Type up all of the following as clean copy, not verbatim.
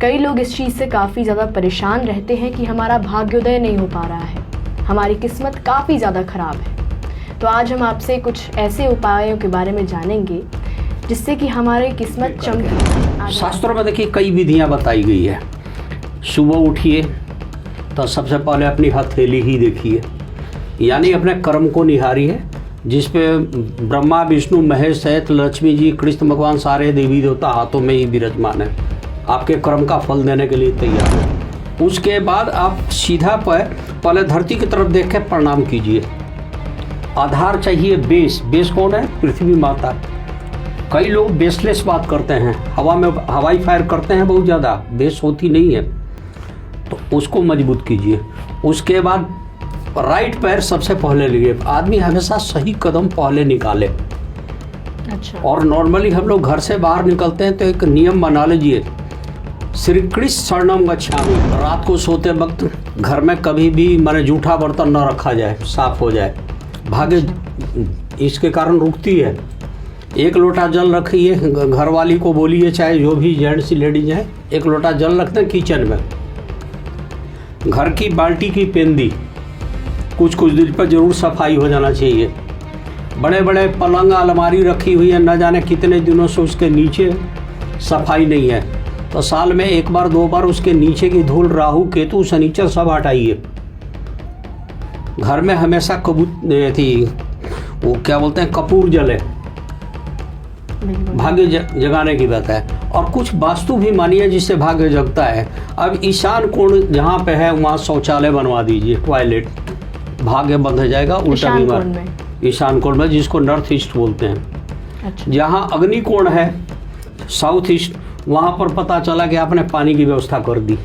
कई लोग इस चीज़ से काफ़ी ज़्यादा परेशान रहते हैं कि हमारा भाग्योदय नहीं हो पा रहा है, हमारी किस्मत काफ़ी ज़्यादा ख़राब है। तो आज हम आपसे कुछ ऐसे उपायों के बारे में जानेंगे जिससे कि हमारी किस्मत चमके। शास्त्रों में देखिए कई विधियां बताई गई है। सुबह उठिए तो सबसे पहले अपनी हथेली ही देखिए, यानी अपने कर्म को निहारिए, जिस पे ब्रह्मा विष्णु महेश सहित लक्ष्मी जी कृष्ण भगवान सारे देवी देवता हाथों में ही विराजमान है, आपके कर्म का फल देने के लिए तैयार है। उसके बाद आप सीधा पैर पहले धरती की तरफ देख के प्रणाम कीजिए। आधार चाहिए बेस। बेस कौन है? पृथ्वी माता। कई लोग बेसलेस बात करते हैं, हवा में हवाई फायर करते हैं बहुत ज़्यादा, बेस होती नहीं है, तो उसको मजबूत कीजिए। उसके बाद राइट पैर सबसे पहले लिए। आदमी हमेशा सही कदम पहले निकाले। अच्छा। और नॉर्मली हम लोग घर से बाहर निकलते हैं तो एक नियम बना लीजिए, श्री कृष्ण शरणम गच्छामि। रात को सोते वक्त घर में कभी भी माने जूठा बर्तन न रखा जाए, साफ हो जाए। भाग्य इसके कारण रुकती है। एक लोटा जल रखिए, घर वाली को बोलिए, चाहे जो भी जेंट्स लेडीज हैं, एक लोटा जल रखते हैं किचन में। घर की बाल्टी की पेंदी कुछ दिन पर जरूर सफाई हो जाना चाहिए। बड़े बड़े पलंग अलमारी रखी हुई है, न जाने कितने दिनों से उसके नीचे सफाई नहीं है, तो साल में एक बार दो बार उसके नीचे की धूल, राहु केतु शनिचर सब हटाइए। घर में हमेशा वो क्या बोलते हैं, कपूर जले, भाग्य जगाने की बात है। और कुछ वास्तु भी मानिए जिससे भाग्य जगता है। अब ईशान कोण जहाँ पे है वहाँ शौचालय बनवा दीजिए, टॉयलेट, भाग्य बंध जाएगा। उल्टा बीमार ईशान कोण में, जिसको नॉर्थ ईस्ट बोलते हैं। अच्छा। जहाँ अग्नि कोण है साउथ ईस्ट, वहाँ पर पता चला कि आपने पानी की व्यवस्था कर दी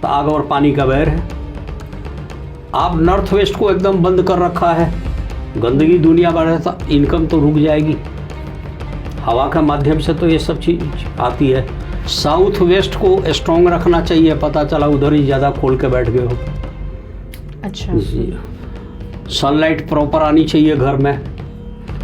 तो आग और पानी का वैर है। आप नॉर्थ वेस्ट को एकदम बंद कर रखा है, गंदगी दुनिया भर है, तो इनकम तो रुक जाएगी। हवा का माध्यम से तो ये सब चीज़ आती है। साउथ वेस्ट को स्ट्रॉन्ग रखना चाहिए, पता चला उधर ही ज़्यादा खोल के बैठ गए हो। अच्छा। सनलाइट प्रॉपर आनी चाहिए घर में,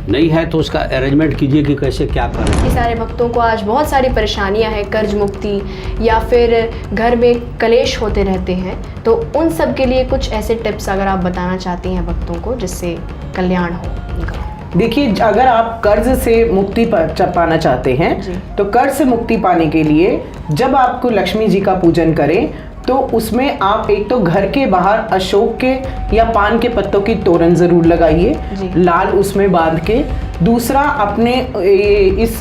नहीं है तो उसका अरेंजमेंट कीजिए कि कैसे क्या करें। सारे भक्तों को आज बहुत सारी परेशानियां हैं, कर्ज मुक्ति या फिर घर में कलेश होते रहते हैं, तो उन सब के लिए कुछ ऐसे टिप्स अगर आप बताना चाहती हैं भक्तों को जिससे कल्याण हो उनका। देखिए, अगर आप कर्ज से मुक्ति पाना चाहते हैं तो कर्ज से मुक्ति पाने के लिए जब आपको लक्ष्मी जी का पूजन करें तो उसमें आप एक तो घर के बाहर अशोक के या पान के पत्तों की तोरण जरूर लगाइए, लाल उसमें बांध के। दूसरा, अपने इस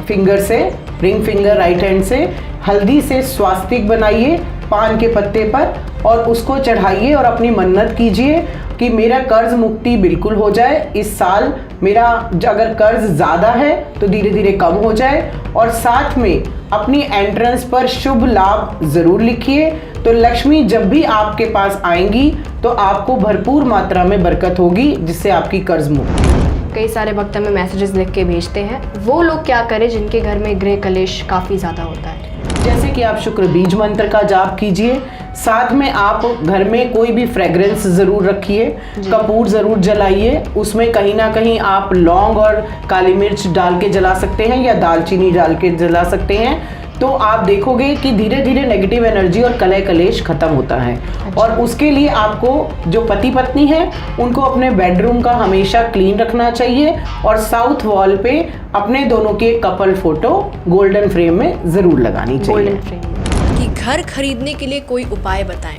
फिंगर से, रिंग फिंगर राइट हैंड से हल्दी से स्वास्तिक बनाइए पान के पत्ते पर और उसको चढ़ाइए और अपनी मन्नत कीजिए कि मेरा कर्ज मुक्ति बिल्कुल हो जाए इस साल। मेरा अगर कर्ज ज़्यादा है तो धीरे धीरे कम हो जाए। और साथ में अपनी एंट्रेंस पर शुभ लाभ ज़रूर लिखिए, तो लक्ष्मी जब भी आपके पास आएंगी तो आपको भरपूर मात्रा में बरकत होगी, जिससे आपकी कर्ज मुक्ति। कई सारे भक्त हमें मैसेजेस लिख के भेजते हैं, वो लोग क्या करें जिनके घर में गृह कलेश काफ़ी ज़्यादा होता है? जैसे कि आप शुक्र बीज मंत्र का जाप कीजिए, साथ में आप घर में कोई भी फ्रेग्रेंस ज़रूर रखिए, कपूर ज़रूर जलाइए। उसमें कहीं ना कहीं आप लौंग और काली मिर्च डाल के जला सकते हैं या दालचीनी डाल के जला सकते हैं, तो आप देखोगे कि धीरे धीरे नेगेटिव एनर्जी और कलह कलेश खत्म होता है। अच्छा। और उसके लिए आपको जो पति पत्नी है उनको अपने बेडरूम का हमेशा क्लीन रखना चाहिए और साउथ वॉल पे अपने दोनों के कपल फोटो गोल्डन फ्रेम में ज़रूर लगानी चाहिए। Golden frame. कि घर खरीदने के लिए कोई उपाय बताएं।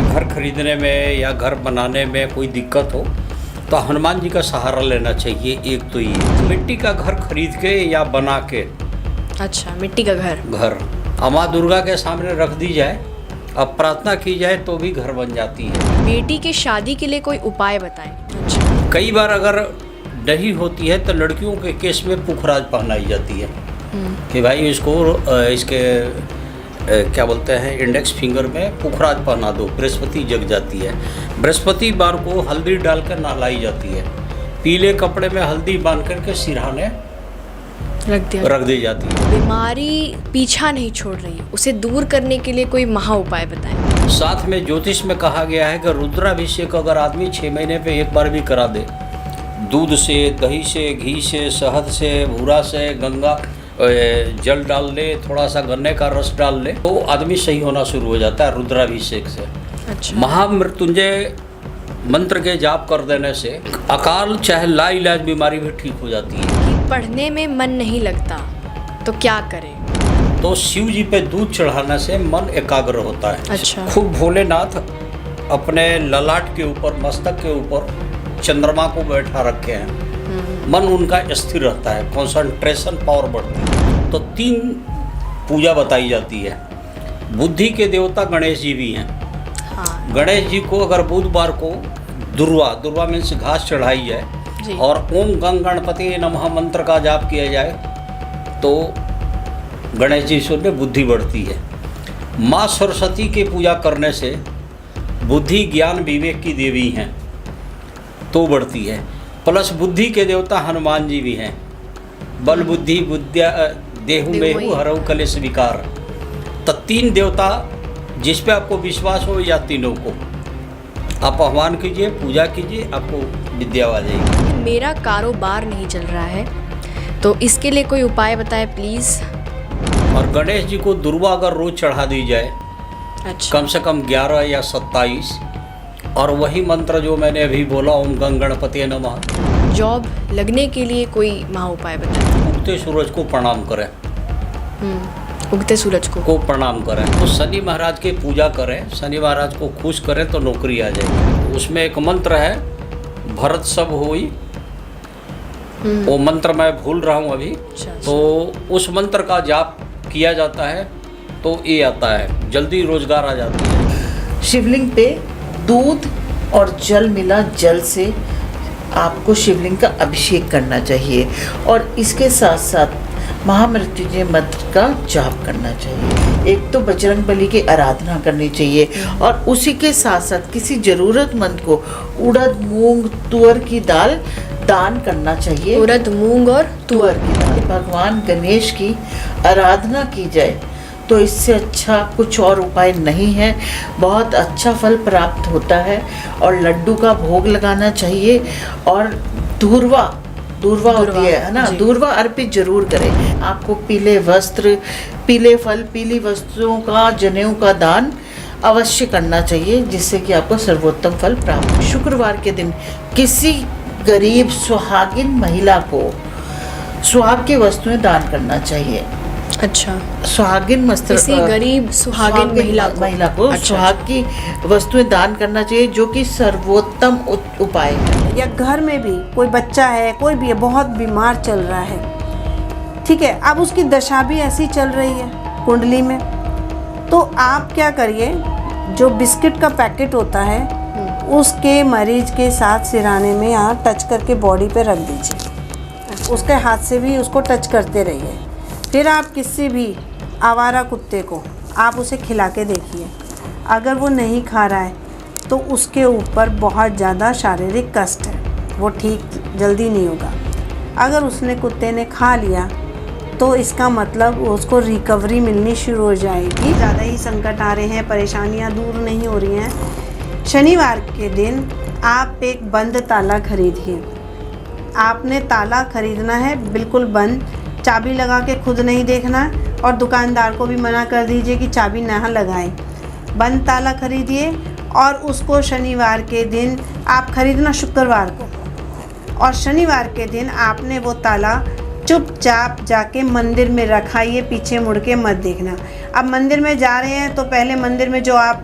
घर खरीदने में या घर बनाने में कोई दिक्कत हो तो हनुमान जी का सहारा लेना चाहिए। एक तो ये मिट्टी का घर खरीद के या बना के, अच्छा, मिट्टी का घर माँ दुर्गा के सामने रख दी जाए, अब प्रार्थना की जाए तो भी घर बन जाती है। बेटी के शादी के लिए कोई उपाय बताएं। अच्छा। कई बार अगर नहीं होती है तो लड़कियों के केस में पुखराज पहनाई जाती है कि भाई इसको इसके क्या बोलते हैं, इंडेक्स फिंगर में पुखराज पहना दो, बृहस्पति जग जाती है। बृहस्पतिवार को हल्दी डालकर नहलाई जाती है, पीले कपड़े में हल्दी बांध करके सिरहाने रख दी जाती है। बीमारी पीछा नहीं छोड़ रही, उसे दूर करने के लिए कोई महा उपाय बताएं। साथ में ज्योतिष में कहा गया है कि रुद्राभिषेक अगर आदमी 6 महीने पे एक बार भी करा दे, दूध से, दही से, घी से, शहद से, भूरा से, गंगा जल डाल ले, थोड़ा सा गन्ने का रस डाल ले, तो आदमी सही होना शुरू हो जाता है रुद्राभिषेक से। अच्छा। महामृत्युंजय मंत्र के जाप कर देने से अकाल चाहे लाइलाज बीमारी भी ठीक हो जाती है। कि पढ़ने में मन नहीं लगता तो क्या करें? तो शिव जी पे दूध चढ़ाने से मन एकाग्र होता है। अच्छा। खूब भोलेनाथ अपने ललाट के ऊपर, मस्तक के ऊपर चंद्रमा को बैठा रखे हैं, मन उनका स्थिर रहता है, कंसंट्रेशन पावर बढ़ती है। तो 3 पूजा बताई जाती है। बुद्धि के देवता गणेश जी भी हैं। हाँ। गणेश जी को अगर बुधवार को दुर्वा मीन्स घास चढ़ाई जाए और ओम गंग गणपति नमः मंत्र का जाप किया जाए तो गणेश जी से बुद्धि बढ़ती है। माँ सरस्वती की पूजा करने से बुद्धि ज्ञान विवेक की देवी हैं तो बढ़ती है। प्लस बुद्धि के देवता हनुमान जी भी हैं। बल बुद्धि विद्या देहु मेहु हरऊ कलेश विकार। तो 3 देवता जिस पे आपको विश्वास हो या तीनों को आप आह्वान कीजिए, पूजा कीजिए, आपको विद्या आ जाएगी। मेरा कारोबार नहीं चल रहा है तो इसके लिए कोई उपाय बताएं प्लीज़। और गणेश जी को दुर्वा अगर रोज चढ़ा दी जाए, अच्छा। कम से कम 11 या 27, और वही मंत्र जो मैंने अभी बोला ओम गंग गणपति नमः। जॉब लगने के लिए कोई महा उपाय बताएं। उगते सूरज को प्रणाम करें। उगते सूरज को प्रणाम करें। तो शनि महाराज की पूजा करें, शनि महाराज को खुश करें तो नौकरी आ जाएगी। उसमें एक मंत्र है भरत सब होई, वो मंत्र मैं भूल रहा हूँ अभी। तो उस मंत्र का जाप किया जाता है तो ये आता है, जल्दी रोजगार आ जाता है। शिवलिंग पे दूध और जल मिला जल से आपको शिवलिंग का अभिषेक करना चाहिए और इसके साथ साथ महामृत्युंजय मंत्र का जाप करना चाहिए। एक तो बजरंग बली की आराधना करनी चाहिए और उसी के साथ साथ किसी ज़रूरतमंद को उड़द मूंग तुअर की दाल दान करना चाहिए। उड़द मूंग और तुअर की दाल भगवान गणेश की आराधना की जाए तो इससे अच्छा कुछ और उपाय नहीं है। बहुत अच्छा फल प्राप्त होता है। और लड्डू का भोग लगाना चाहिए और दूर्वा होती है ना, दूर्वा अर्पित जरूर करें। आपको पीले वस्त्र, पीले फल, पीली वस्तुओं का, जनेऊ का दान अवश्य करना चाहिए जिससे कि आपको सर्वोत्तम फल प्राप्त हो। शुक्रवार के दिन किसी गरीब सुहागिन महिला को सुहाग की वस्तुएं दान करना चाहिए। अच्छा। सुहागिन किसी गरीब सुहागिन महिला को अच्छा, सुहाग की वस्तुएं दान करना चाहिए जो कि सर्वोत्तम उपाय है। या घर में भी कोई बच्चा है, कोई भी है, बहुत बीमार चल रहा है, ठीक है, अब उसकी दशा भी ऐसी चल रही है कुंडली में, तो आप क्या करिए, जो बिस्किट का पैकेट होता है उसके मरीज के साथ सिराने में यहाँ टच करके बॉडी पे रख दीजिए। उसके हाथ से भी उसको टच करते रहिए। फिर आप किसी भी आवारा कुत्ते को आप उसे खिला के देखिए, अगर वो नहीं खा रहा है तो उसके ऊपर बहुत ज़्यादा शारीरिक कष्ट है, वो ठीक जल्दी नहीं होगा। अगर उसने कुत्ते ने खा लिया तो इसका मतलब उसको रिकवरी मिलनी शुरू हो जाएगी। ज़्यादा ही संकट आ रहे हैं, परेशानियां दूर नहीं हो रही हैं, शनिवार के दिन आप एक बंद ताला खरीदिए। आपने ताला खरीदना है बिल्कुल बंद, चाबी लगा के खुद नहीं देखना और दुकानदार को भी मना कर दीजिए कि चाबी ना लगाएं। बंद ताला खरीदिए और उसको शनिवार के दिन आप खरीदना शुक्रवार को, और शनिवार के दिन आपने वो ताला चुपचाप जाके मंदिर में रखाइए, पीछे मुड़ के मत देखना। अब मंदिर में जा रहे हैं तो पहले मंदिर में जो आप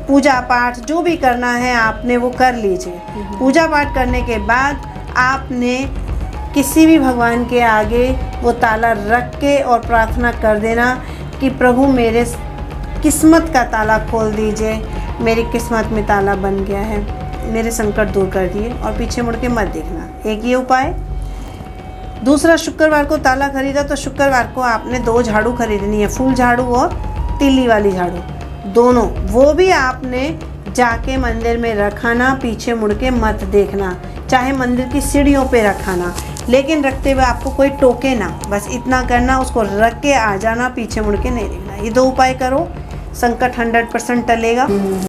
पूजा पाठ जो भी करना है आपने वो कर लीजिए। पूजा पाठ करने के बाद आपने किसी भी भगवान के आगे वो ताला रख के और प्रार्थना कर देना कि प्रभु मेरे किस्मत का ताला खोल दीजिए, मेरी किस्मत में ताला बन गया है, मेरे संकट दूर कर दिए, और पीछे मुड़ के मत देखना। एक ये उपाय। दूसरा, शुक्रवार को ताला खरीदा तो शुक्रवार को आपने 2 झाड़ू खरीदनी है, फूल झाड़ू और तीली वाली झाड़ू दोनों, वो भी आपने जाके मंदिर में रखाना, पीछे मुड़ के मत देखना, चाहे मंदिर की सीढ़ियों पे रखाना, लेकिन रखते हुए आपको कोई टोके ना, बस इतना करना, उसको रख के आ जाना, पीछे मुड़ के नहीं देखना। ये 2 उपाय करो, संकट 100% टलेगा।